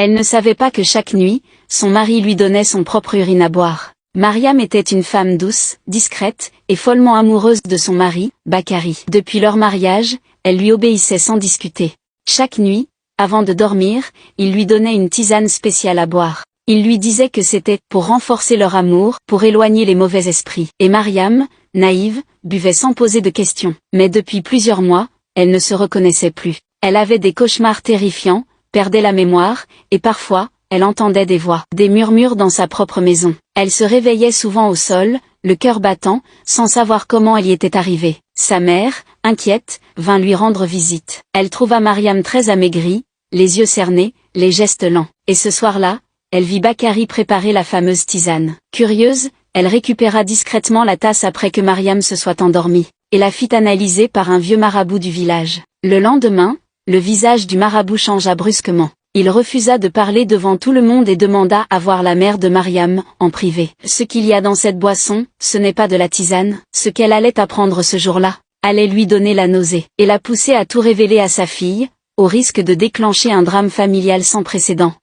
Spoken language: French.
Elle ne savait pas que chaque nuit, son mari lui donnait son propre urine à boire. Mariam était une femme douce, discrète, et follement amoureuse de son mari, Bakari. Depuis leur mariage, elle lui obéissait sans discuter. Chaque nuit, avant de dormir, il lui donnait une tisane spéciale à boire. Il lui disait que c'était pour renforcer leur amour, pour éloigner les mauvais esprits. Et Mariam, naïve, buvait sans poser de questions. Mais depuis plusieurs mois, elle ne se reconnaissait plus. Elle avait des cauchemars terrifiants, perdait la mémoire, et parfois, elle entendait des voix, des murmures dans sa propre maison. Elle se réveillait souvent au sol, le cœur battant, sans savoir comment elle y était arrivée. Sa mère, inquiète, vint lui rendre visite. Elle trouva Mariam très amaigrie, les yeux cernés, les gestes lents. Et ce soir-là, elle vit Bakari préparer la fameuse tisane. Curieuse, elle récupéra discrètement la tasse après que Mariam se soit endormie, et la fit analyser par un vieux marabout du village. Le lendemain, le visage du marabout changea brusquement. Il refusa de parler devant tout le monde et demanda à voir la mère de Mariam, en privé. Ce qu'il y a dans cette boisson, ce n'est pas de la tisane. Ce qu'elle allait apprendre ce jour-là, allait lui donner la nausée, et la pousser à tout révéler à sa fille, au risque de déclencher un drame familial sans précédent.